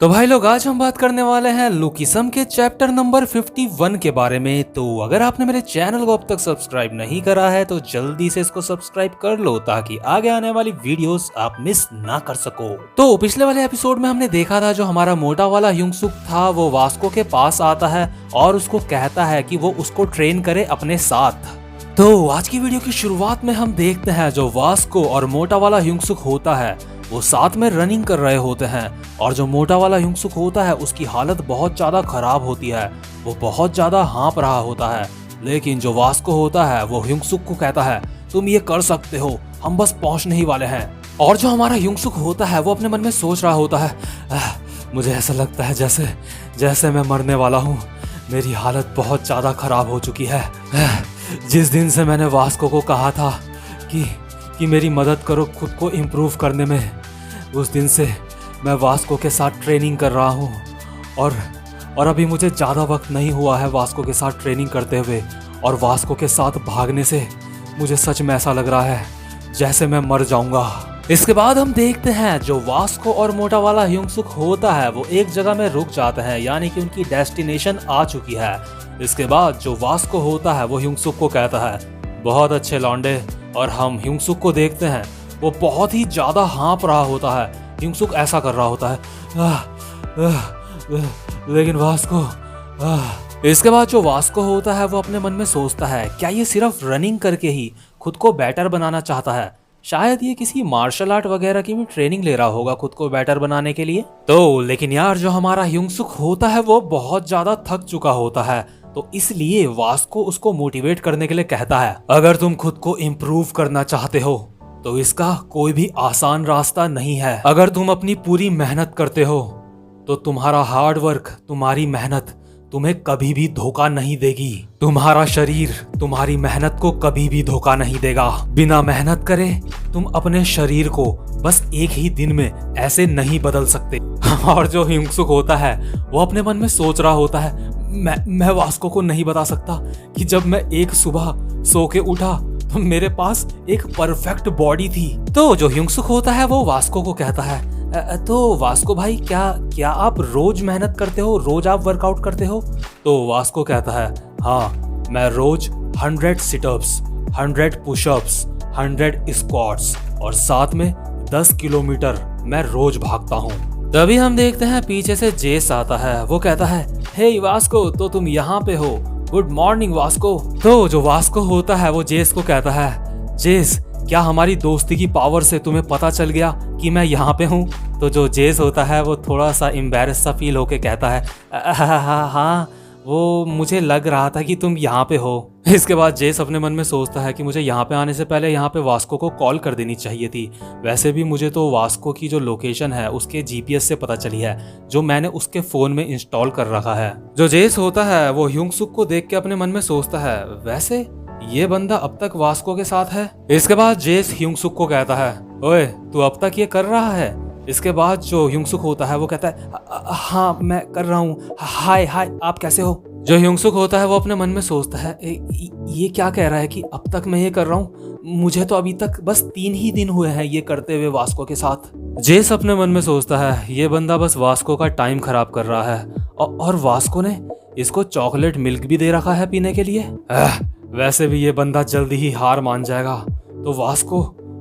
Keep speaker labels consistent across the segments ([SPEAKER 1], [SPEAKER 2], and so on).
[SPEAKER 1] तो भाई लोग, आज हम बात करने वाले हैं लुकिसम के चैप्टर नंबर 51 के बारे में। तो अगर आपने मेरे चैनल को अब तक सब्सक्राइब नहीं करा है तो जल्दी से इसको सब्सक्राइब कर लो ताकि आगे आने वाली वीडियोस आप मिस ना कर सको। तो पिछले वाले एपिसोड में हमने देखा था जो हमारा मोटा वाला ह्यूंगसुक था वो वास्को के पास आता है और उसको कहता है कि वो उसको ट्रेन करे अपने साथ। तो आज की वीडियो की शुरुआत में हम देखते हैं जो वास्को और मोटा वाला ह्यूंगसुक होता है वो साथ में रनिंग कर रहे होते हैं और जो मोटा वाला ह्यूंगसुक होता है उसकी हालत बहुत ज्यादा खराब होती है, वो बहुत ज्यादा हाँप रहा होता है। लेकिन जो वास्को होता है वो ह्यूंगसुक को कहता है तुम ये कर सकते हो, हम बस पहुंचने ही वाले हैं। और जो हमारा ह्यूंगसुक होता है वो अपने मन में सोच रहा होता है मुझे ऐसा लगता है जैसे मैं मरने वाला हूँ, मेरी हालत बहुत ज्यादा खराब हो चुकी है। जिस दिन से मैंने वास्को को कहा था कि मेरी मदद करो खुद को इम्प्रूव करने में, उस दिन से मैं वास्को के साथ ट्रेनिंग कर रहा हूँ और अभी मुझे ज़्यादा वक्त नहीं हुआ है वास्को के साथ ट्रेनिंग करते हुए, और वास्को के साथ भागने से मुझे सच में ऐसा लग रहा है जैसे मैं मर जाऊंगा। इसके बाद हम देखते हैं जो वास्को और मोटा वाला ह्यूंगसुक होता है वो एक जगह में रुक जाते हैं, यानी कि उनकी डेस्टिनेशन आ चुकी है। इसके बाद जो वास्को होता है वो ह्यूंगसुक को कहता है बहुत अच्छे लौंडे, और हम ह्यूंगसुक को देखते हैं वो बहुत ही ज्यादा हाँप रहा होता है। ह्यूंगसुक ऐसा कर रहा होता है लेकिन वास्को। इसके बाद जो वास्को होता है वो अपने मन में सोचता है क्या ये सिर्फ रनिंग करके ही खुद को बेटर बनाना चाहता है, शायद ये किसी मार्शल आर्ट वगैरह की भी ट्रेनिंग ले रहा होगा खुद को बेटर बनाने के लिए। तो लेकिन यार जो हमारा ह्यूंगसुक होता है वो बहुत ज्यादा थक चुका होता है, तो इसलिए वास्को उसको मोटिवेट करने के लिए कहता है अगर तुम खुद को इम्प्रूव करना चाहते हो तो इसका कोई भी आसान रास्ता नहीं है। अगर तुम अपनी पूरी मेहनत करते हो तो तुम्हारा हार्ड वर्क, तुम्हारी मेहनत तुम्हें कभी भी धोखा नहीं देगी। तुम्हारा शरीर तुम्हारी मेहनत को कभी भी धोखा नहीं देगा। बिना मेहनत करे तुम अपने शरीर को बस एक ही दिन में ऐसे नहीं बदल सकते। और जो ह्यूंगसुक होता है वो अपने मन में सोच रहा होता है मैं वास्को को नहीं बता सकता कि जब मैं एक सुबह सो के उठा तो मेरे पास एक परफेक्ट बॉडी थी। तो जो ह्यूंगसुक होता है वो वास्को को कहता है तो वास्को भाई क्या आप रोज मेहनत करते हो, रोज आप वर्कआउट करते हो? तो वास्को कहता है हाँ, मैं रोज 100 सिटअप्स, 100 पुशअप्स, 100 स्क्वाट्स और साथ में 10 किलोमीटर मैं रोज भागता हूँ। तभी हम देखते हैं पीछे से जेस आता है, वो कहता है हे वास्को, तो तुम यहाँ पे हो, गुड मॉर्निंग वास्को। तो जो वास्को होता है वो जेस को कहता है जेस, क्या हमारी दोस्ती की पावर से तुम्हें पता चल गया कि मैं यहाँ पे हूँ? तो जो जेस होता है वो थोड़ा सा एम्बैरेस सा फील होके कहता है हाँ, वो मुझे लग रहा था कि तुम यहाँ पे हो। इसके बाद जेस अपने मन में सोचता है कि मुझे यहाँ पे आने से पहले यहाँ पे वास्को को कॉल कर देनी चाहिए थी। वैसे भी मुझे तो वास्को की जो लोकेशन है उसके जीपीएस से पता चली है जो मैंने उसके फोन में इंस्टॉल कर रखा है। जो जेस होता है वो ह्यूंगसुक को देख के अपने मन में सोचता है वैसे ये बंदा अब तक वास्को के साथ है। इसके बाद जेस ह्यूंगसुक को कहता है ओए तू अब तक ये कर रहा है? इसके बाद जो ह्यूंगसुक होता है वो कहता है हाँ मैं कर रहा हूँ, हाय आप कैसे हो? जो ह्यूंगसुक होता है वो अपने मन में सोचता है ये क्या कह रहा है कि अब तक मैं ये कर रहा हूँ, मुझे तो अभी तक बस 3 ही दिन हुए हैं ये करते हुए वास्को के साथ। जेस अपने मन में सोचता है ये बंदा बस वास्को का टाइम खराब कर रहा है और वास्को ने इसको चॉकलेट मिल्क भी दे रखा है पीने के लिए। वैसे भी ये बंदा जल्दी ही हार मान जाएगा, तो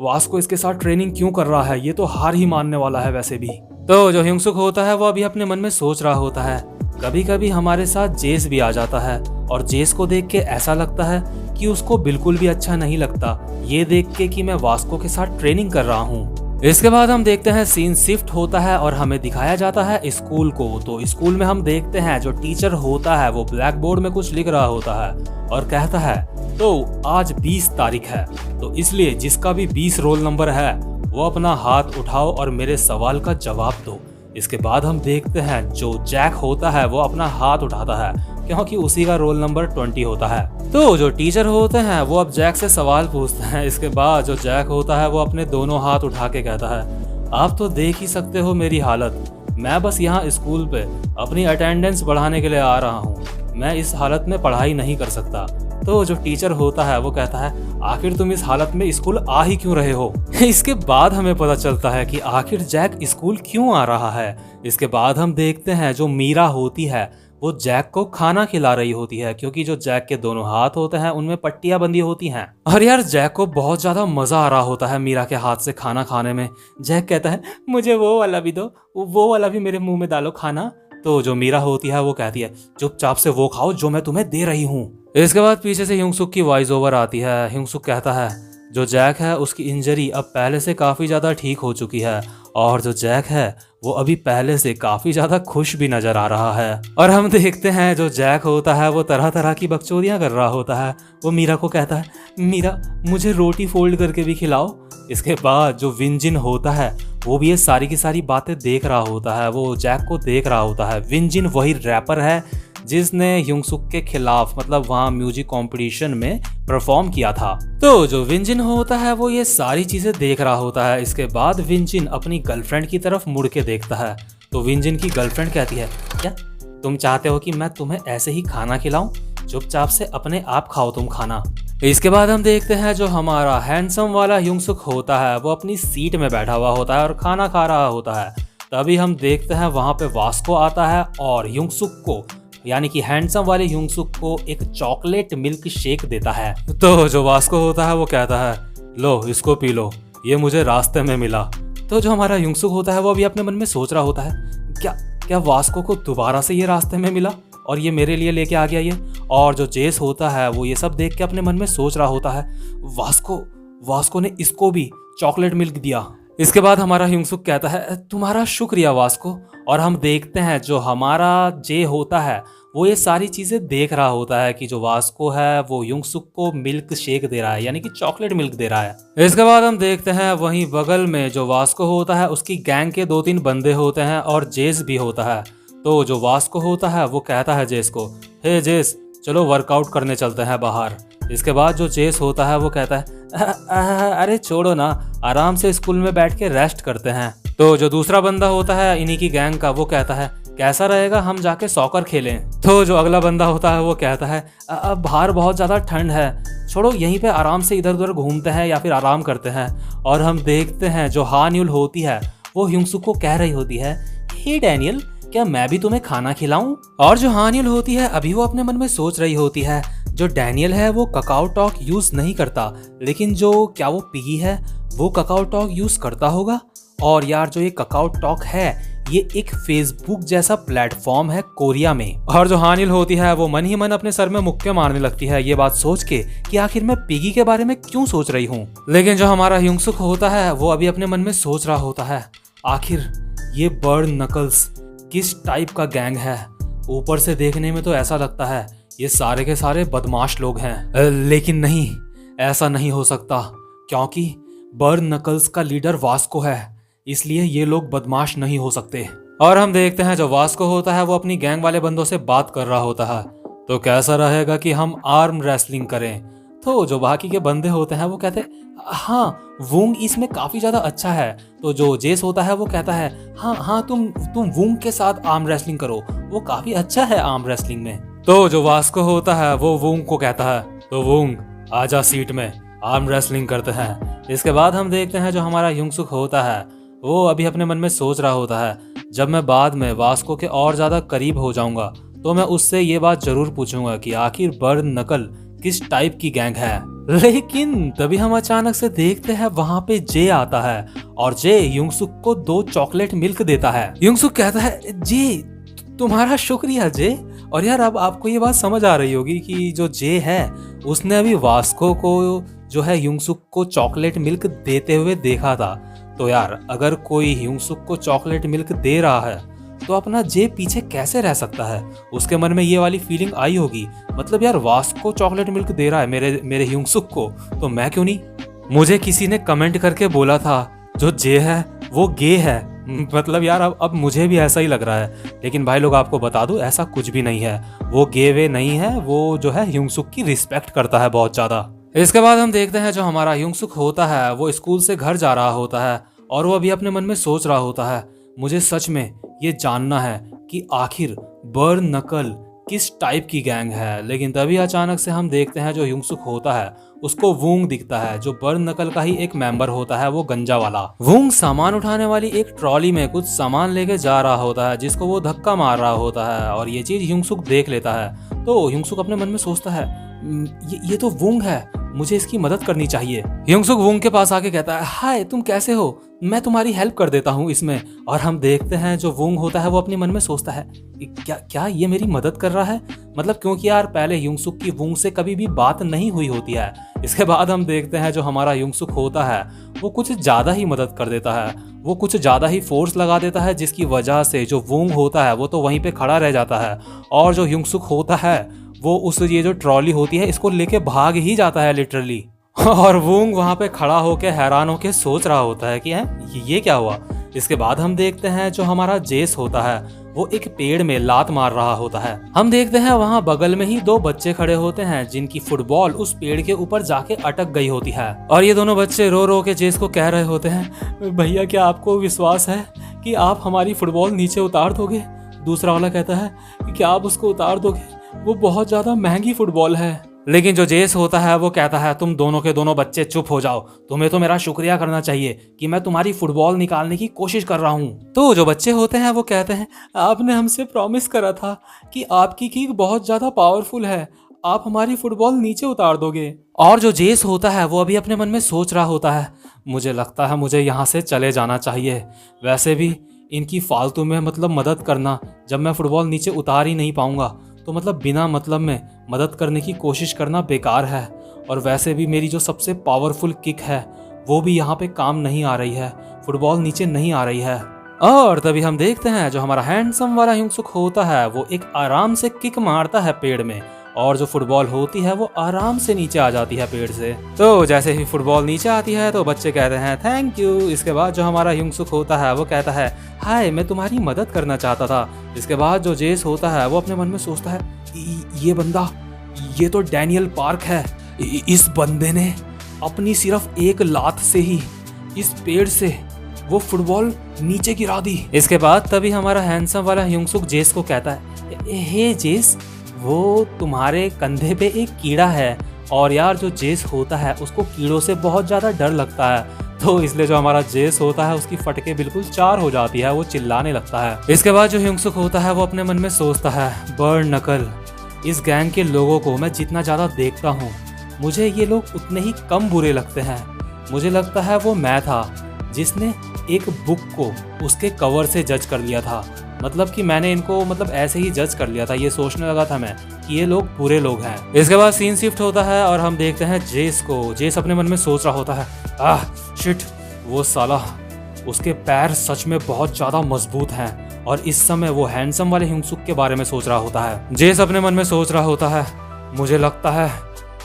[SPEAKER 1] वास्को इसके साथ ट्रेनिंग क्यों कर रहा है, ये तो हार ही मानने वाला है वैसे भी। तो जो ह्यूंगसुक होता है वो अभी अपने मन में सोच रहा होता है कभी कभी हमारे साथ जेस भी आ जाता है और जेस को देख के ऐसा लगता है कि उसको बिल्कुल भी अच्छा नहीं लगता ये देख के कि मैं वास्को के साथ ट्रेनिंग कर रहा हूँ। इसके बाद हम देखते हैं सीन शिफ्ट होता है और हमें दिखाया जाता है स्कूल को। तो स्कूल में हम देखते हैं जो टीचर होता है वो ब्लैक बोर्ड में कुछ लिख रहा होता है और कहता है तो आज 20 तारीख है, तो इसलिए जिसका भी 20 रोल नंबर है वो अपना हाथ उठाओ और मेरे सवाल का जवाब दो। इसके बाद हम देखते हैं जो जैक होता है वो अपना हाथ उठाता है क्योंकि उसी का रोल नंबर 20 होता है। तो जो टीचर होते हैं वो अब जैक से सवाल पूछते हैं। इसके बाद जो जैक होता है वो अपने दोनों हाथ उठा के कहता है आप तो देख ही सकते हो मेरी हालत, मैं बस यहाँ स्कूल पे अपनी अटेंडेंस बढ़ाने के लिए आ रहा हूँ, मैं इस हालत में पढ़ाई नहीं कर सकता। तो जो टीचर होता है वो कहता है आखिर तुम इस हालत में स्कूल आ ही क्यों रहे हो। इसके बाद हमें पता चलता है कि आखिर जैक स्कूल क्यों आ रहा है। इसके बाद हम देखते हैं जो मीरा होती है वो जैक को खाना खिला रही होती है, क्योंकि जो जैक के दोनों हाथ होते हैं उनमें पट्टियां बंधी होती हैं। और यार जैक को बहुत ज्यादा मजा आ रहा होता है मीरा के हाथ से खाना खाने में। जैक कहता है मुझे वो वाला भी दो, वो वाला भी मेरे मुंह में डालो खाना। तो जो मीरा होती है वो कहती है चुपचाप से वो खाओ जो मैं तुम्हें दे रही हूँ। इसके बाद पीछे से ह्यूंग-सुक की वॉइस ओवर आती है। ह्यूंग-सुक कहता है जो जैक है उसकी इंजरी अब पहले से काफी ज्यादा ठीक हो चुकी है, और जो जैक है वो अभी पहले से काफी ज्यादा खुश भी नजर आ रहा है। और हम देखते हैं जो जैक होता है वो तरह तरह की बकचोदियां कर रहा होता है। वो मीरा को कहता है मीरा मुझे रोटी फोल्ड करके भी खिलाओ। इसके बाद जो विंजिन होता है वो भी ये सारी की सारी बातें देख रहा होता है, वो जैक को देख रहा होता है। विंजिन वही रैपर है जिसने ह्यूंग-सुक के खिलाफ मतलब वहाँ म्यूजिक कंपटीशन में परफॉर्म किया था। तो जो विंजिन होता है वो ये सारी चीजें देख रहा होता है। इसके बाद विंजिन अपनी गर्लफ्रेंड की तरफ मुड़ के देखता है। तो विंजिन की गर्लफ्रेंड कहती है क्या तुम चाहते हो कि मैं तुम्हें ऐसे ही खाना खिलाऊं? चुपचाप से अपने आप खाओ तुम खाना। इसके बाद हम देखते हैं जो हमारा हैंडसम वाला ह्यूंग-सुक होता है वो अपनी सीट में बैठा हुआ होता है और खाना खा रहा होता है। तभी हम देखते हैं वहां पे वास्को आता है और ह्यूंग-सुक को यानी कि हैंडसम वाले ह्यूंग-सुक को एक चॉकलेट मिल्क शेक देता है। तो जो वास्को होता है वो कहता है लो इसको पी लो, ये मुझे रास्ते में मिला। तो जो हमारा ह्यूंग-सुक होता है वो अभी अपने मन में सोच रहा होता है क्या वास्को को दोबारा से ये रास्ते में मिला और ये मेरे लिए लेके आ गया ये। और जो जेस होता है वो ये सब देख के अपने मन में सोच रहा होता है वास्को ने इसको भी चॉकलेट मिल्क दिया। इसके बाद हमारा ह्यूंग-सुक कहता है तुम्हारा शुक्रिया वास्को। और हम देखते हैं जो हमारा जे होता है वो ये सारी चीजें देख रहा होता है कि जो वास्को है वो ह्यूंग-सुक को मिल्क शेक दे रहा है यानी कि चॉकलेट मिल्क दे रहा है। इसके बाद हम देखते हैं वहीं बगल में जो वास्को होता है उसकी गैंग के 2-3 बंदे होते हैं और जेस भी होता है। तो जो वास्को होता है वो कहता है जेस को हे जेस चलो वर्कआउट करने चलते हैं बाहर। इसके बाद जो जेस होता है वो कहता है अरे छोड़ो ना, आराम से स्कूल में बैठ के रेस्ट करते हैं। तो जो दूसरा बंदा होता है इन्हीं की गैंग का वो कहता है कैसा रहेगा हम जाके सॉकर खेलें। तो जो अगला बंदा होता है वो कहता है अब बाहर बहुत ज़्यादा ठंड है, छोड़ो यहीं पे आराम से इधर उधर घूमते हैं या फिर आराम करते हैं। और हम देखते हैं जो हान्युल होती है वो ह्यूंग-सुक को कह रही होती है हे डैनियल क्या मैं भी तुम्हें खाना खिलाऊं? और जो हान्युल होती है अभी वो अपने मन में सोच रही होती है जो डैनियल है वो ककाओ टॉक यूज नहीं करता, लेकिन जो क्या वो पिगी है वो ककाओ टॉक यूज करता होगा। और यार जो ये ककाओ टॉक है ये एक फेसबुक जैसा प्लेटफॉर्म है कोरिया में। और जो हानिल होती है वो मन ही मन अपने सर में मुक्के मारने लगती है ये बात सोच के कि आखिर मैं पिगी के बारे में क्यों सोच रही हूँ। लेकिन जो हमारा ह्यूंग-सुक होता है वो अभी अपने मन में सोच रहा होता है आखिर ये बर्ड नकल्स किस टाइप का गैंग है। ऊपर से देखने में तो ऐसा लगता है ये सारे के सारे बदमाश लोग हैं, लेकिन नहीं ऐसा नहीं हो सकता क्योंकि बर्ड नकल्स का लीडर वास्को है, इसलिए ये लोग बदमाश नहीं हो सकते। और हम देखते हैं जो वास्को होता है वो अपनी गैंग वाले बंदों से बात कर रहा होता है तो कैसा रहेगा कि हम आर्म रेसलिंग करें। तो जो बाकी के बंदे होते हैं वो कहते हैं हाँ वूंग इसमें काफी ज्यादा अच्छा है। तो जो जेस होता है वो कहता है हाँ तुम वूंग के साथ आर्म रेसलिंग करो, वो काफी अच्छा है आर्म रेसलिंग में। तो जो वास्को होता है वो वूंग को कहता है तो वूंग आजा सीट में आर्म रेसलिंग करते हैं। इसके बाद हम देखते हैं जो हमारा ह्यूंग-सुक होता है वो अभी अपने मन में सोच रहा होता है जब मैं बाद में वास्को के और ज्यादा करीब हो जाऊंगा तो मैं उससे ये बात जरूर पूछूंगा कि आखिर बर्ड नकल किस टाइप की गैंग है। लेकिन तभी हम अचानक से देखते हैं वहां पे जे आता है और जे ह्यूंग-सुक को 2 चॉकलेट मिल्क देता है। ह्यूंग-सुक कहता है जे तुम्हारा शुक्रिया जे। और यार अब आपको ये बात समझ आ रही होगी कि जो जे है उसने अभी वास्को को जो है ह्यूंग-सुक को चॉकलेट मिल्क देते हुए देखा था। तो यार अगर कोई ह्यूंग-सुक को चॉकलेट मिल्क दे रहा है तो अपना जे पीछे कैसे रह सकता है। उसके मन में ये वाली फीलिंग आई होगी मतलब यार वास्को चॉकलेट मिल्क दे रहा है मेरे ह्यूंग-सुक को तो मैं क्यों नहीं। मुझे किसी ने कमेंट करके बोला था जो जे है वो गे है, मतलब यार अब मुझे भी ऐसा ही लग रहा है। लेकिन भाई लोग आपको बता दूं ऐसा कुछ भी नहीं है, वो गे वे नहीं है, वो जो है ह्यूंग-सुक की रिस्पेक्ट करता है बहुत ज्यादा। इसके बाद हम देखते हैं जो हमारा ह्यूंग-सुक होता है वो स्कूल से घर जा रहा होता है और वो अभी अपने मन में सोच रहा होता है मुझे सच में ये जानना है कि आखिर बर्ड नकल किस टाइप की गैंग है। लेकिन तभी अचानक से हम देखते हैं जो ह्यूंगसुक होता है उसको वूंग दिखता है, जो बर्न नकल का ही एक मेंबर होता है, वो गंजा वाला। वूंग सामान उठाने वाली एक ट्रॉली में कुछ सामान लेके जा रहा होता है जिसको वो धक्का मार रहा होता है, और ये चीज ह्यूंगसुक देख लेता है। तो ह्यूंगसुक अपने मन में सोचता है ये तो वूंग है, मुझे इसकी मदद करनी चाहिए। ह्यूंगसुक वूंग के पास आके कहता है हाय तुम कैसे हो, मैं तुम्हारी हेल्प कर देता हूँ इसमें। और हम देखते हैं जो वूंग होता है वो अपने मन में सोचता है क्या क्या ये मेरी मदद कर रहा है, मतलब क्योंकि यार पहले ह्यूंगसुक की वूंग से कभी भी बात नहीं हुई होती है। इसके बाद हम देखते हैं जो हमारा ह्यूंगसुक होता है वो कुछ ज्यादा ही मदद कर देता है, वो कुछ ज्यादा ही फोर्स लगा देता है, जिसकी वजह से जो वूंग होता है वो तो वहीं पे खड़ा रह जाता है, और जो ह्यूंगसुक होता है वो उस ये जो ट्रॉली होती है इसको लेके भाग ही जाता है लिटरली। और वूंग वहां पे खड़ा होके हैरान होके सोच रहा होता है कि ये क्या हुआ। इसके बाद हम देखते हैं जो हमारा जेस होता है वो एक पेड़ में लात मार रहा होता है। हम देखते हैं वहां बगल में ही दो बच्चे खड़े होते हैं जिनकी फुटबॉल उस पेड़ के ऊपर जाके अटक गई होती है, और ये दोनों बच्चे रो रो के जेस को कह रहे होते हैं भैया क्या आपको विश्वास है कि आप हमारी फुटबॉल नीचे उतार दोगे। दूसरा वाला कहता है कि क्या आप उसको उतार दोगे, वो बहुत ज्यादा महंगी फुटबॉल है। लेकिन जो जेस होता है वो कहता है तुम दोनों के दोनों बच्चे चुप हो जाओ, तुम्हें तो मेरा शुक्रिया करना चाहिए कि मैं तुम्हारी फुटबॉल निकालने की कोशिश कर रहा हूँ। तो जो बच्चे होते हैं वो कहते हैं आपने हमसे प्रॉमिस करा था कि आपकी किक बहुत ज्यादा पावरफुल है, आप हमारी फुटबॉल नीचे उतार दोगे। और जो जेस होता है वो अभी अपने मन में सोच रहा होता है मुझे लगता है मुझे यहाँ से चले जाना चाहिए, वैसे भी इनकी फालतू में मतलब मदद करना, जब मैं फुटबॉल नीचे उतार ही नहीं पाऊंगा तो मतलब बिना मतलब में मदद करने की कोशिश करना बेकार है, और वैसे भी मेरी जो सबसे पावरफुल किक है वो भी यहाँ पे काम नहीं आ रही है, फुटबॉल नीचे नहीं आ रही है। और तभी हम देखते हैं जो हमारा हैंडसम वाला ह्यूंगसुक होता है वो एक आराम से किक मारता है पेड़ में, और जो फुटबॉल होती है वो आराम से नीचे आ जाती है पेड़ से। तो जैसे ही फुटबॉल नीचे आती है तो बच्चे कहते हैं थैंक यू। इसके बाद जो हमारा ह्यूंगसुक होता है वो कहता है हाय मैं तुम्हारी मदद करना चाहता था। इसके बाद जो जेस होता है वो अपने मन में सोचता है ये बंदा, ये तो डैनियल पार्क है, इस बंदे ने अपनी सिर्फ एक लात से ही इस पेड़ से वो फुटबॉल नीचे गिरा दी। इसके बाद तभी हमारा हैंडसम वाला ह्यूंगसुक जेस को कहता है हे जेस, वो तुम्हारे कंधे पे एक कीड़ा है, और यार जो जेस होता है उसको कीड़ों से बहुत ज़्यादा डर लगता है, तो इसलिए जो हमारा जेस होता है उसकी फटके बिल्कुल 4 हो जाती है, वो चिल्लाने लगता है। इसके बाद जो ह्यूंगसुक होता है वो अपने मन में सोचता है बर्न नकल, इस गैंग के लोगों को मैं जितना ज़्यादा देखता हूँ मुझे ये लोग उतने ही कम बुरे लगते हैं। मुझे लगता है वो मैं था जिसने एक बुक को उसके कवर से जज कर लिया था, मतलब कि मैंने इनको मतलब ऐसे ही जज कर लिया था, ये सोचने लगा था मैं कि ये लोग बुरे लोग हैं। इसके बाद सीन शिफ्ट होता है और हम देखते हैं जेस को। जेस अपने मन में सोच रहा होता है शिट, वो साला, उसके पैर सच में बहुत ज्यादा मजबूत हैं, और इस समय वो हैंडसम वाले ह्यूंगसुक के बारे में सोच रहा होता है। जेस अपने मन में सोच रहा होता है मुझे लगता है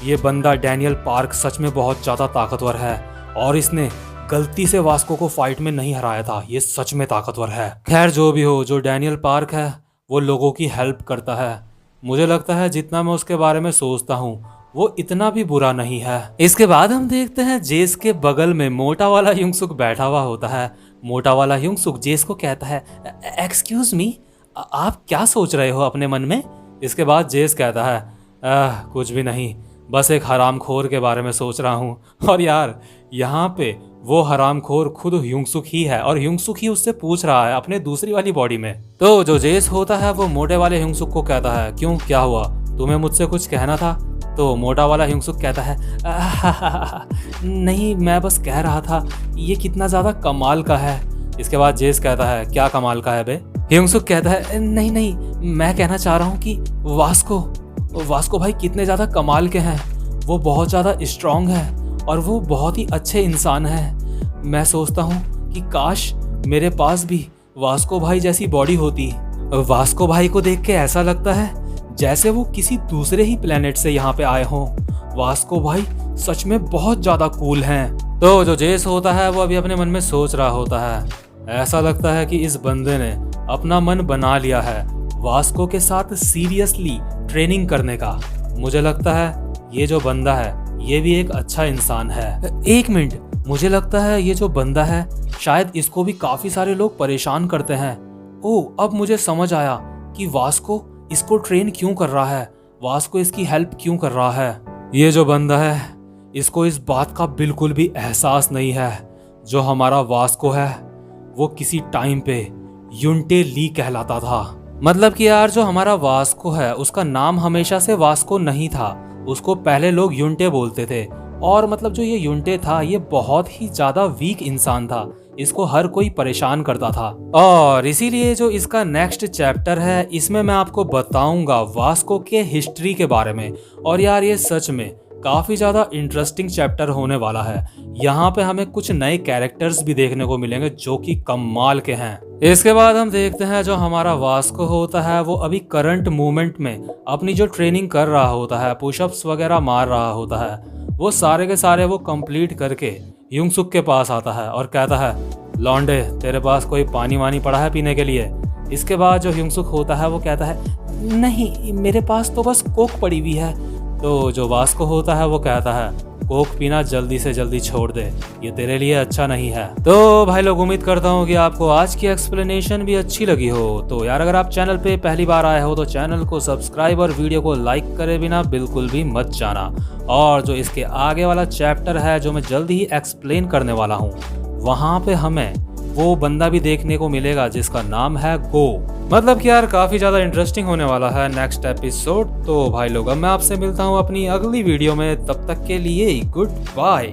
[SPEAKER 1] ये बंदा डैनियल पार्क सच में बहुत ज्यादा ताकतवर है, और इसने गलती से वास्को को फाइट में नहीं हराया था, ये सच में ताकतवर है। खैर जो भी हो, जो डैनियल पार्क है वो लोगों की हेल्प करता है, मुझे लगता है जितना मैं उसके बारे में सोचता हूँ वो इतना भी बुरा नहीं है। इसके बाद हम देखते हैं जेस के बगल में मोटा वाला ह्यूंगसुक बैठा हुआ होता है। मोटा वाला ह्यूंगसुक जेस को कहता है एक्सक्यूज मी, आप क्या सोच रहे हो अपने मन में। इसके बाद जेस कहता है कुछ भी नहीं, बस एक हरामखोर के बारे में सोच रहा हूँ। और यार यहाँ पे वो हरामखोर खुद ह्यूंगसुक ही है, और ह्यूंगसुक ही उससे पूछ रहा है अपने दूसरी वाली बॉडी में। तो जो जेस होता है वो मोटे वाले ह्यूंगसुक को कहता है क्यों, क्या हुआ, तुम्हें मुझसे कुछ कहना था। तो मोटा वाला ह्यूंगसुक कहता है नहीं, मैं बस कह रहा था ये कितना ज्यादा कमाल का है। इसके बाद जेस कहता है क्या कमाल का है बे। ह्यूंगसुक कहता है नहीं नहीं, मैं कहना चाह रहा हूँ कि वास्को भाई कितने ज्यादा कमाल के हैं, वो बहुत ज्यादा स्ट्रांग है और वो बहुत ही अच्छे इंसान हैं। मैं सोचता हूँ कि काश मेरे पास भी वास्को भाई जैसी बॉडी होती। वास्को भाई को देख के ऐसा लगता है जैसे वो किसी दूसरे ही प्लेनेट से यहाँ पे आए हों। वास्को भाई सच में बहुत ज्यादा कूल हैं। तो जो जेस होता है वो अभी अपने मन में सोच रहा होता है, ऐसा लगता है कि इस बंदे ने अपना मन बना लिया है वास्को के साथ सीरियसली ट्रेनिंग करने का। मुझे लगता है ये जो बंदा है ये भी एक अच्छा इंसान है। एक मिनट, मुझे लगता है ये जो बंदा है शायद इसको भी काफी सारे लोग परेशान करते हैं। ओह, अब मुझे समझ आया कि वास्को इसको ट्रेन क्यों कर रहा है, वास्को इसकी हेल्प क्यों कर रहा है। ये जो बंदा है इसको इस बात का बिल्कुल भी एहसास नहीं है जो हमारा वास्को है वो किसी टाइम पे युंटे ली कहलाता था। मतलब कि यार जो हमारा वास्को है उसका नाम हमेशा से वास्को नहीं था, उसको पहले लोग युंटे बोलते थे। और मतलब जो ये युंटे था ये बहुत ही ज्यादा वीक इंसान था, इसको हर कोई परेशान करता था। और इसीलिए जो इसका नेक्स्ट चैप्टर है इसमें मैं आपको बताऊंगा वास्को के हिस्ट्री के बारे में। और यार ये सच में काफी ज्यादा इंटरेस्टिंग चैप्टर होने वाला है। यहाँ पे हमें कुछ नए कैरेक्टर्स भी देखने को मिलेंगे जो कि कमाल के हैं। इसके बाद हम देखते हैं जो हमारा वास्को होता है वो अभी करंट मूवमेंट में अपनी जो ट्रेनिंग कर रहा होता है, पुशअप्स वगैरह मार रहा होता है, वो सारे के सारे वो कंप्लीट करके युंगसुक के पास आता है और कहता है, लौंडे तेरे पास कोई पानी वानी पड़ा है पीने के लिए। इसके बाद जो युंगसुक होता है वो कहता है, नहीं मेरे पास तो बस कोक पड़ी हुई है। तो जो वास्को होता है वो कहता है, कोक पीना जल्दी से जल्दी छोड़ दे, ये तेरे लिए अच्छा नहीं है। तो भाई लोग उम्मीद करता हूँ कि आपको आज की एक्सप्लेनेशन भी अच्छी लगी हो। तो यार अगर आप चैनल पे पहली बार आए हो तो चैनल को सब्सक्राइब और वीडियो को लाइक करे बिना बिल्कुल भी मत जाना। और जो इसके आगे वाला चैप्टर है जो मैं जल्द ही एक्सप्लेन करने वाला हूँ, वहाँ पे हमें वो बंदा भी देखने को मिलेगा जिसका नाम है गो। मतलब कि यार काफी ज्यादा इंटरेस्टिंग होने वाला है नेक्स्ट एपिसोड। तो भाई लोग अब मैं आपसे मिलता हूँ अपनी अगली वीडियो में, तब तक के लिए गुड बाय।